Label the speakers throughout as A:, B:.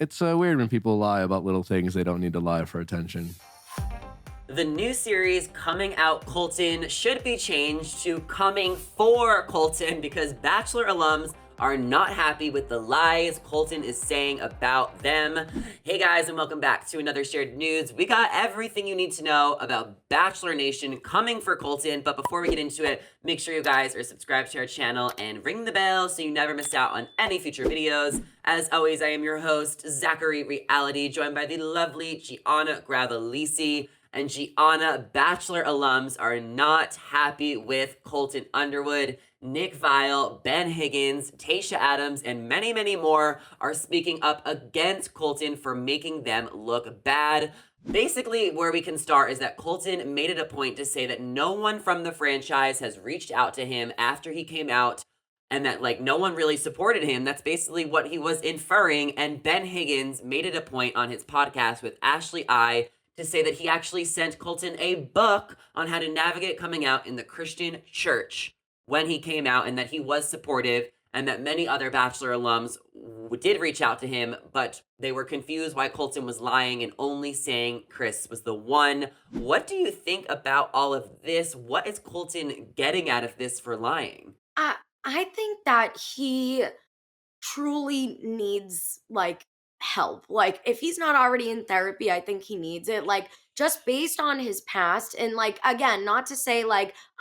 A: It's weird when people lie about little things they don't need to lie for attention.
B: The new series Coming Out Colton should be changed to Coming for Colton because Bachelor alums are not happy with the lies Colton is saying about them. Hey guys, and welcome back to another Shared News. We got everything you need to know about Bachelor Nation coming for Colton, but before we get into it, make sure you guys are subscribed to our channel and ring the bell so you never miss out on any future videos. As always, I am your host, Zachary Reality, joined by the lovely Gianna Gravalese and Gianna. Bachelor alums are not happy with Colton Underwood. Nick Viall, Ben Higgins, Tayshia Adams, and many, many more are speaking up against Colton for making them look bad. Basically, where we can start is that Colton made it a point to say that no one from the franchise has reached out to him after he came out and that, like, no one really supported him. That's basically what he was inferring. And Ben Higgins made it a point on his podcast with Ashley I to say that he actually sent Colton a book on how to navigate coming out in the Christian church when he came out, and that he was supportive, and that many other Bachelor alums did reach out to him, but they were confused why Colton was lying and only saying Chris was the one. What do you think about all of this? What is Colton getting out of this for lying?
C: I think that he truly needs help. Like if he's not already in therapy, I think he needs it. Like just based on his past and again, not to say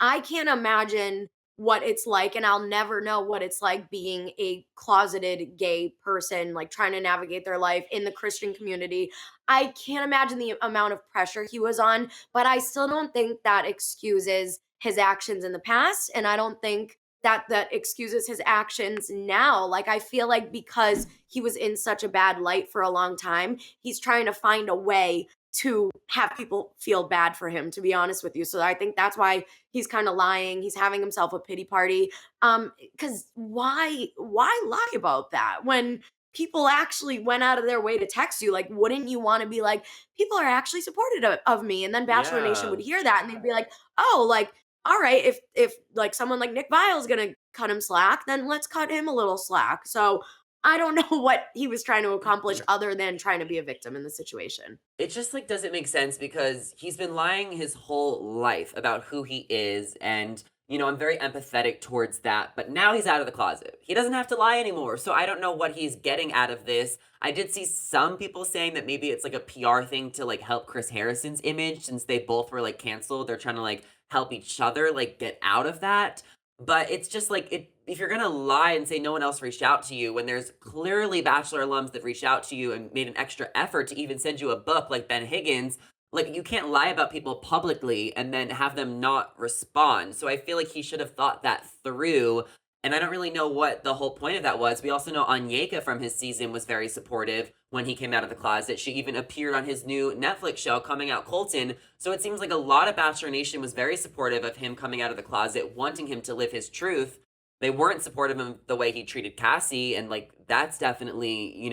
C: I can't imagine what it's like and I'll never know what it's like being a closeted gay person trying to navigate their life in the Christian community. I can't imagine the amount of pressure he was on, but I still don't think that excuses his actions in the past, and I don't think that excuses his actions now. I feel like because he was in such a bad light for a long time, he's trying to find a way to have people feel bad for him, to be honest with you. So I think that's why he's kind of lying. He's having himself a pity party. Because why lie about that when people actually went out of their way to text you? Like, wouldn't you want to be like, people are actually supportive of me? And then Bachelor Nation would hear that and they'd be like, oh, all right, if someone like Nick Viall is gonna cut him slack, then let's cut him a little slack. So I don't know what he was trying to accomplish other than trying to be a victim in the situation.
B: It just doesn't make sense because he's been lying his whole life about who he is, and I'm very empathetic towards that, but now he's out of the closet. He doesn't have to lie anymore. So I don't know what he's getting out of this. I did see some people saying that maybe it's a PR thing to help Chris Harrison's image since they both were canceled. They're trying to help each other get out of that. But it's just if you're gonna lie and say no one else reached out to you when there's clearly Bachelor alums that reached out to you and made an extra effort to even send you a book like Ben Higgins, you can't lie about people publicly and then have them not respond. So I feel like he should have thought that through. And I don't really know what the whole point of that was. We also know Anyeka from his season was very supportive when he came out of the closet. She even appeared on his new Netflix show, Coming Out Colton. So it seems like a lot of Bachelor Nation was very supportive of him coming out of the closet, wanting him to live his truth. They weren't supportive of the way he treated Cassie, and that's definitely,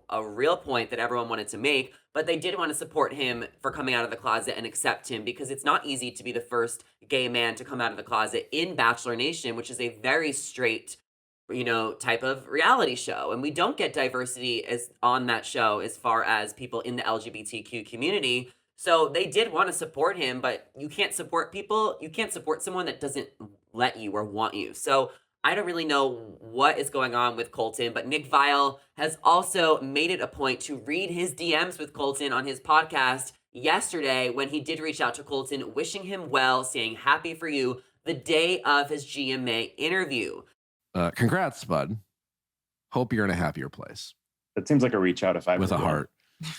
B: a real point that everyone wanted to make. But they did want to support him for coming out of the closet and accept him because it's not easy to be the first gay man to come out of the closet in Bachelor Nation, which is a very straight, type of reality show. And we don't get diversity as on that show as far as people in the LGBTQ community. So they did want to support him, but you can't support people. You can't support someone that doesn't let you or want you. So I don't really know what is going on with Colton, but Nick Viall has also made it a point to read his DMs with Colton on his podcast yesterday when he did reach out to Colton, wishing him well, saying happy for you the day of his GMA interview.
A: Congrats, bud. Hope you're in a happier place.
D: That seems like a reach out if I've
A: with a heart.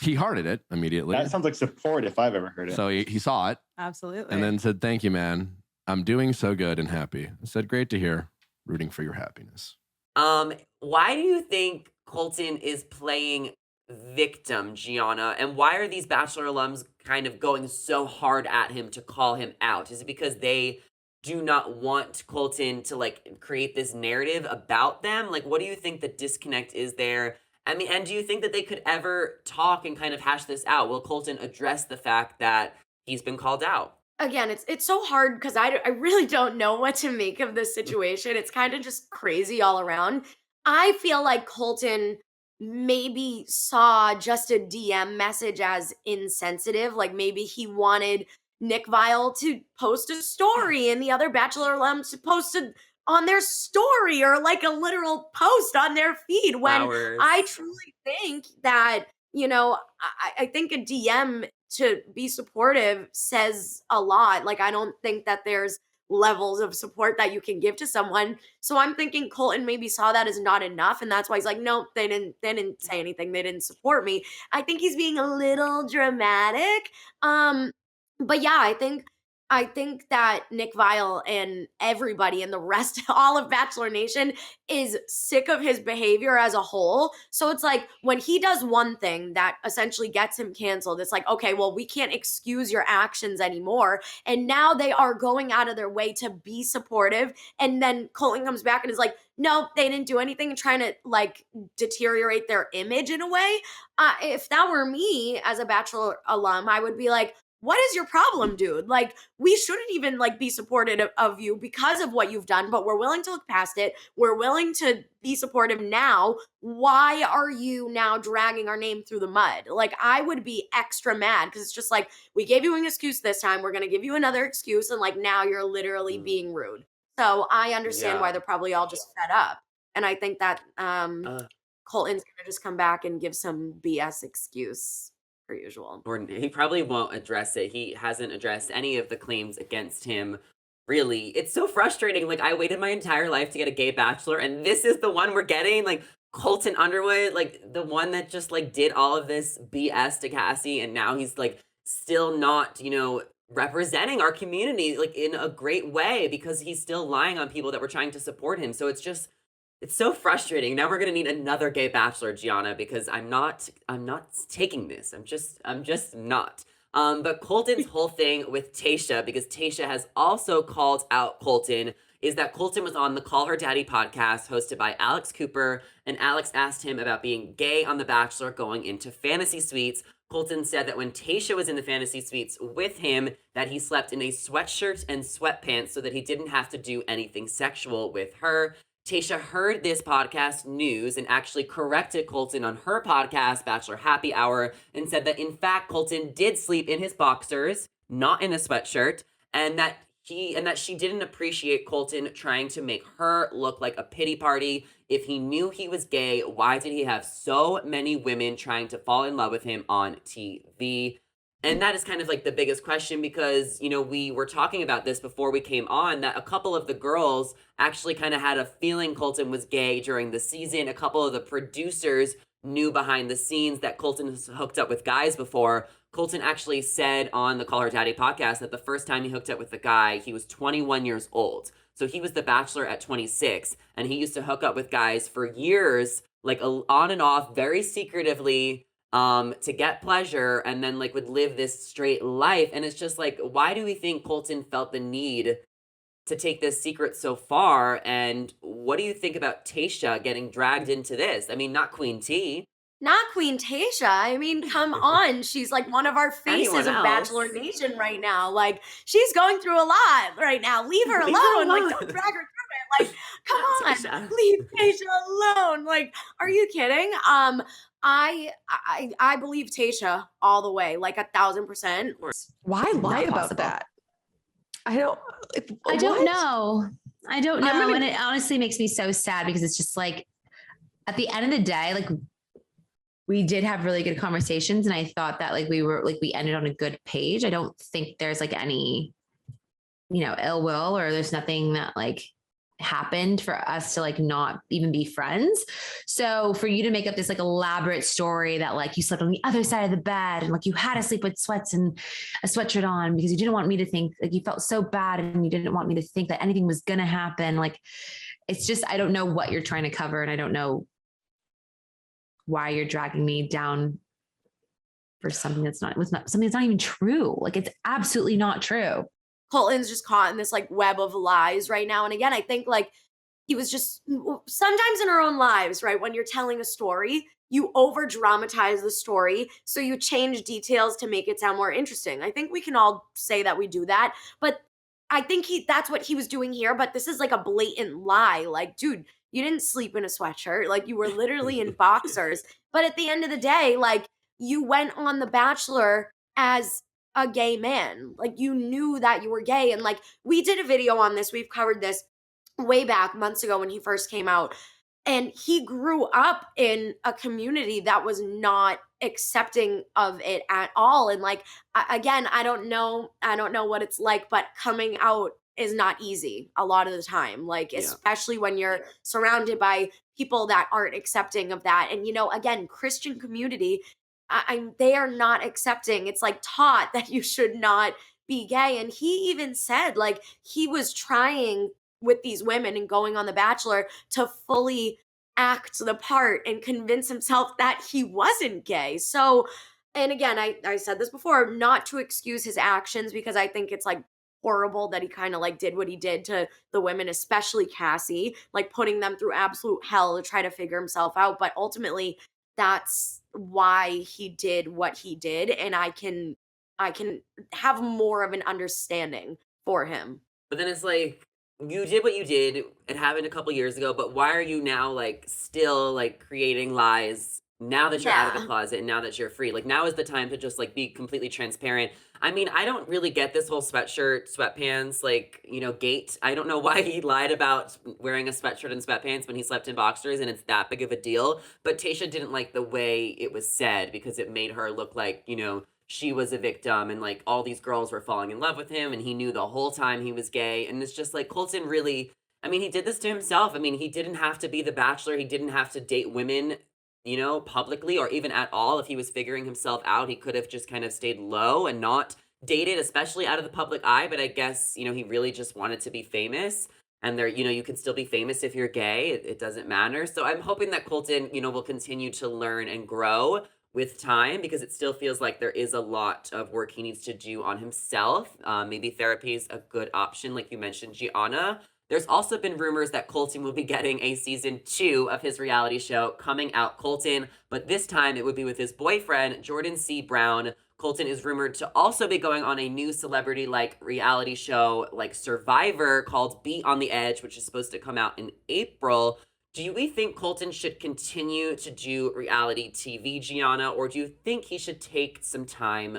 A: He hearted it immediately.
D: That sounds like support if I've ever heard it.
A: So he saw it.
E: Absolutely.
A: And then said, thank you, man. I'm doing so good and happy. I said, great to hear. Rooting for your happiness.
B: Why do you think Colton is playing victim, Gianna? And why are these Bachelor alums kind of going so hard at him to call him out? Is it because they do not want Colton to create this narrative about them? What do you think the disconnect is there? I mean, and do you think that they could ever talk and kind of hash this out? Will Colton address the fact that he's been called out?
C: Again, it's so hard because I really don't know what to make of this situation. It's kind of just crazy all around. I feel like Colton maybe saw just a DM message as insensitive. Like maybe he wanted Nick Viall to post a story and the other Bachelor alums to post it on their story or like a literal post on their feed. When
B: Flowers.
C: I truly think that, I think a DM to be supportive says a lot. Like, I don't think that there's levels of support that you can give to someone. So I'm thinking Colton maybe saw that as not enough, and that's why he's like, no, they didn't say anything. They didn't support me. I think he's being a little dramatic. But yeah, I think that Nick Viall and everybody and the rest, all of Bachelor Nation, is sick of his behavior as a whole. So it's like when he does one thing that essentially gets him canceled, it's like, okay, well, we can't excuse your actions anymore. And now they are going out of their way to be supportive. And then Colton comes back and is like, no, they didn't do anything, and trying to like deteriorate their image in a way. If that were me as a Bachelor alum, I would be like, what is your problem, dude? Like, we shouldn't even like be supportive of you because of what you've done, but we're willing to look past it. We're willing to be supportive now. Why are you now dragging our name through the mud? Like, I would be extra mad because it's just like, we gave you an excuse this time. We're going to give you another excuse. And like, now you're literally being rude. So I understand why they're probably all just fed up. And I think that Colton's going to just come back and give some BS excuse. Per usual.
B: Or he probably won't address it. He hasn't addressed any of the claims against him. Really, it's so frustrating. Like, I waited my entire life to get a gay bachelor, and this is the one we're getting. Like, Colton Underwood, like the one that just like did all of this BS to Cassie, and now he's like still not, representing our community like in a great way because he's still lying on people that were trying to support him. So it's so frustrating. Now we're gonna need another gay bachelor, Gianna, because I'm not taking this. I'm just not. But Colton's whole thing with Tayshia, because Tayshia has also called out Colton, is that Colton was on the Call Her Daddy podcast hosted by Alex Cooper, and Alex asked him about being gay on The Bachelor going into fantasy suites. Colton said that when Tayshia was in the fantasy suites with him, that he slept in a sweatshirt and sweatpants so that he didn't have to do anything sexual with her. Tayshia heard this podcast news and actually corrected Colton on her podcast, Bachelor Happy Hour, and said that in fact Colton did sleep in his boxers, not in a sweatshirt, and that she didn't appreciate Colton trying to make her look like a pity party. If he knew he was gay, why did he have so many women trying to fall in love with him on TV? And that is kind of like the biggest question because, we were talking about this before we came on, that a couple of the girls actually kind of had a feeling Colton was gay during the season. A couple of the producers knew behind the scenes that Colton has hooked up with guys before. Colton actually said on the Call Her Daddy podcast that the first time he hooked up with a guy, he was 21 years old. So he was the Bachelor at 26, and he used to hook up with guys for years, like on and off, very secretively, to get pleasure, and then like would live this straight life. And it's just like, why do we think Colton felt the need to take this secret so far? And what do you think about Tayshia getting dragged into this? I mean, not Queen T.
C: Not Queen Tayshia. I mean, come on. She's like one of our faces of Bachelor Nation right now. Like, she's going through a lot right now. Leave her alone. Like, don't drag her through it. Like, come on.
B: Tayshia.
C: Leave Tayshia alone. Like, are you kidding? I believe Tayshia all the way, like 1,000%.
E: Why lie about that? I don't
F: know. And it honestly makes me so sad because it's just like, at the end of the day, like, we did have really good conversations, and I thought that like we ended on a good page. I don't think there's like any, ill will, or there's nothing that like happened for us to like not even be friends. So for you to make up this like elaborate story that like you slept on the other side of the bed and like you had to sleep with sweats and a sweatshirt on because you didn't want me to think, like, you felt so bad and you didn't want me to think that anything was going to happen. Like, it's just, I don't know what you're trying to cover, and I don't know why you're dragging me down for something that's not even true. Like, it's absolutely not true.
C: Colton's just caught in this like web of lies right now. And again, I think like he was just sometimes in our own lives, right? When you're telling a story, you over dramatize the story. So you change details to make it sound more interesting. I think we can all say that we do that, but I think that's what he was doing here. But this is like a blatant lie. Like, dude, you didn't sleep in a sweatshirt. Like, you were literally in boxers. But at the end of the day, like, you went on The Bachelor as a gay man. Like, you knew that you were gay. And like, we did a video on this. We've covered this way back months ago when he first came out. And he grew up in a community that was not accepting of it at all. And like, again, I don't know what it's like, but coming out is not easy a lot of the time. Like, especially when you're surrounded by people that aren't accepting of that. And, you know, again, Christian community, they are not accepting. It's like taught that you should not be gay. And he even said, like, he was trying with these women and going on The Bachelor to fully act the part and convince himself that he wasn't gay. So, and again, I said this before, not to excuse his actions, because I think it's like horrible that he kind of like did what he did to the women, especially Cassie, like putting them through absolute hell to try to figure himself out. But ultimately, that's why he did what he did. And I can have more of an understanding for him.
B: But then it's like, you did what you did. It happened a couple years ago, but why are you now like still like creating lies now that you're out of the closet and now that you're free? Like, now is the time to just like be completely transparent. I mean, I don't really get this whole sweatshirt, sweatpants, like, you know, gate. I don't know why he lied about wearing a sweatshirt and sweatpants when he slept in boxers and it's that big of a deal. But Tayshia didn't like the way it was said because it made her look like, you know, she was a victim and like all these girls were falling in love with him and he knew the whole time he was gay. And it's just like, Colton really, I mean, he did this to himself. I mean, he didn't have to be the Bachelor. He didn't have to date women, you know, publicly or even at all. If he was figuring himself out, he could have just kind of stayed low and not dated, especially out of the public eye. But I guess, you know, he really just wanted to be famous. And there, you know, you can still be famous if you're gay. It doesn't matter. So I'm hoping that Colton, you know, will continue to learn and grow with time, because it still feels like there is a lot of work he needs to do on himself. Maybe therapy is a good option, like you mentioned, Gianna. There's also been rumors that Colton will be getting a season 2 of his reality show coming out, Colton, but this time it would be with his boyfriend, Jordan C. Brown. Colton is rumored to also be going on a new celebrity-like reality show like Survivor called Be on the Edge, which is supposed to come out in April. Do we think Colton should continue to do reality TV, Gianna, or do you think he should take some time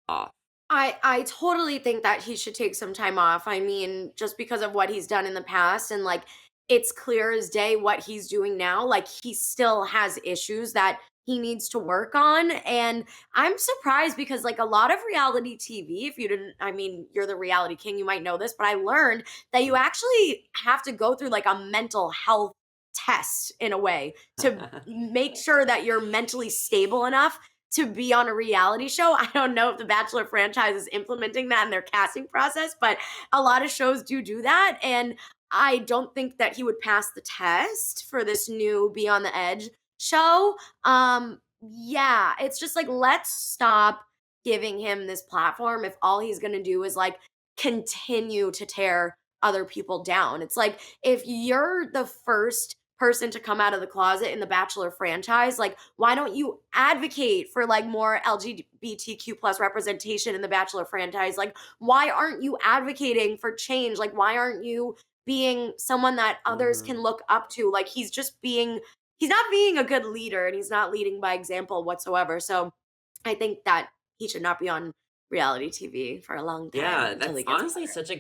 B: off?
C: I totally think that he should take some time off. I mean, just because of what he's done in the past, and like, it's clear as day what he's doing now. Like, he still has issues that he needs to work on. And I'm surprised because like a lot of reality TV, if you didn't, I mean, you're the reality king, you might know this, but I learned that you actually have to go through like a mental health test in a way to make sure that you're mentally stable enough to be on a reality show. I don't know if the Bachelor franchise is implementing that in their casting process, but a lot of shows do that. And I don't think that he would pass the test for this new Be on the Edge show. Yeah, it's just like, let's stop giving him this platform if all he's going to do is like continue to tear other people down. It's like, if you're the first person to come out of the closet in the Bachelor franchise, like, why don't you advocate for like more LGBTQ plus representation in the Bachelor franchise? Like, why aren't you advocating for change? Like, why aren't you being someone that others can look up to? Like, he's not being a good leader, and he's not leading by example whatsoever. So I think that he should not be on reality TV for a long time.
B: Yeah, that's honestly such a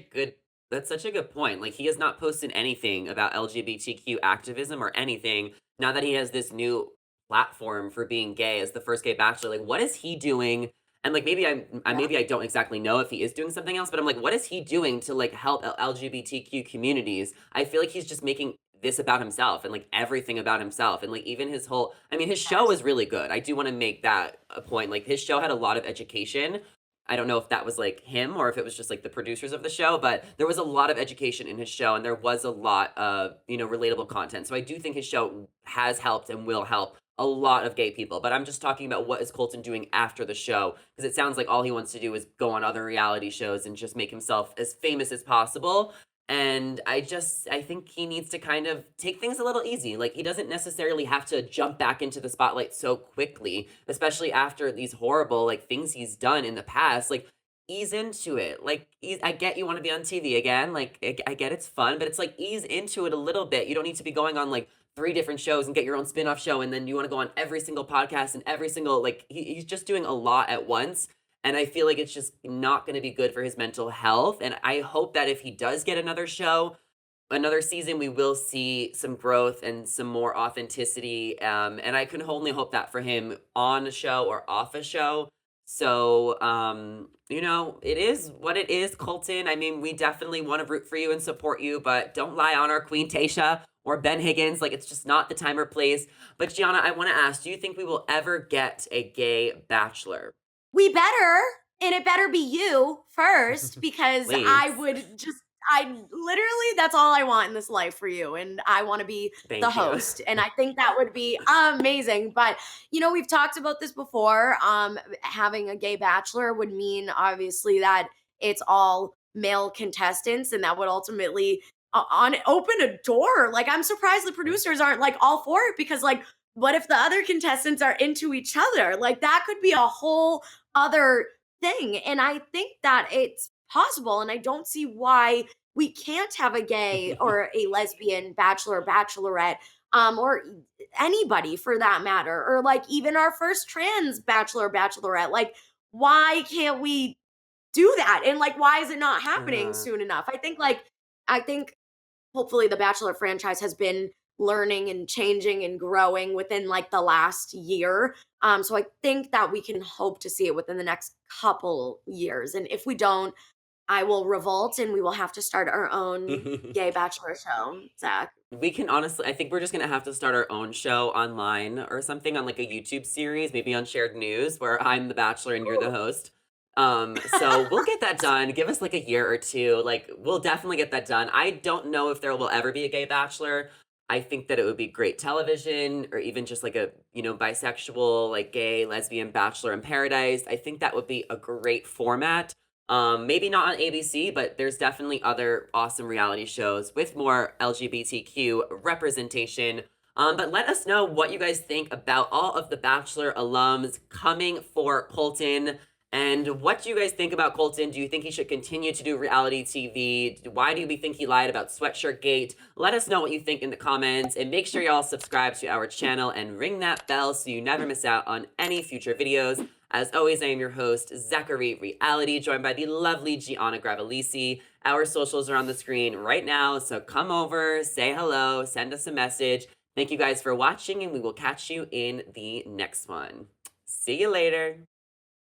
B: good point. Like, he has not posted anything about LGBTQ activism or anything. Now that he has this new platform for being gay as the first gay Bachelor, like, what is he doing? And like, maybe I don't exactly know if he is doing something else, but I'm like, what is he doing to like help LGBTQ communities? I feel like he's just making this about himself and like everything about himself. And like, even his whole, I mean, his show is really good. I do want to make that a point. Like, his show had a lot of education. I don't know if that was like him or if it was just like the producers of the show, but there was a lot of education in his show and there was a lot of, you know, relatable content. So I do think his show has helped and will help a lot of gay people. But I'm just talking about, what is Colton doing after the show? Because it sounds like all he wants to do is go on other reality shows and just make himself as famous as possible. And I think he needs to kind of take things a little easy. Like, he doesn't necessarily have to jump back into the spotlight so quickly, especially after these horrible like things he's done in the past. Like, ease into it. Like, I get you want to be on TV again. Like, I get it's fun, but it's like ease into it a little bit. You don't need to be going on like 3 different shows and get your own spin-off show, and then you want to go on every single podcast and every single like he's just doing a lot at once. And I feel like it's just not going to be good for his mental health. And I hope that if he does get another show, another season, we will see some growth and some more authenticity. And I can only hope that for him on a show or off a show. So, it is what it is, Colton. I mean, we definitely want to root for you and support you, but don't lie on our queen, Tayshia or Ben Higgins. Like, it's just not the time or place. But Gianna, I want to ask, do you think we will ever get a gay bachelor?
C: We better, and it better be you first, because
B: Please.
C: I literally, that's all I want in this life for you. And I want to be
B: Thank
C: the
B: you.
C: host. And I think that would be amazing. But, we've talked about this before. Having a gay bachelor would mean, obviously, that it's all male contestants. And that would ultimately open a door. Like, I'm surprised the producers aren't like all for it, because like, what if the other contestants are into each other? Like, that could be a whole other thing. And I think that it's possible, and I don't see why we can't have a gay or a lesbian bachelor or bachelorette, or anybody for that matter, or like even our first trans bachelor or bachelorette. Like, why can't we do that? And like, why is it not happening soon enough? I think hopefully the Bachelor franchise has been learning and changing and growing within like the last year. So I think that we can hope to see it within the next couple years. And if we don't, I will revolt and we will have to start our own gay bachelor show, Zach.
B: We can honestly, I think we're just going to have to start our own show online or something on like a YouTube series, maybe on Shared News, where I'm the bachelor and you're the host. So we'll get that done. Give us like a year or two. Like, we'll definitely get that done. I don't know if there will ever be a gay bachelor. I think that it would be great television, or even just like a, bisexual, like gay, lesbian bachelor in paradise. I think that would be a great format. Maybe not on ABC, but there's definitely other awesome reality shows with more LGBTQ representation. But let us know what you guys think about all of the Bachelor alums coming for Colton. And what do you guys think about Colton? Do you think he should continue to do reality TV? Why do we think he lied about Sweatshirt Gate? Let us know what you think in the comments, and make sure y'all subscribe to our channel and ring that bell so you never miss out on any future videos. As always, I am your host, Zachary Reality, joined by the lovely Gianna Gravalese. Our socials are on the screen right now, so come over, say hello, send us a message. Thank you guys for watching, and we will catch you in the next one. See you later.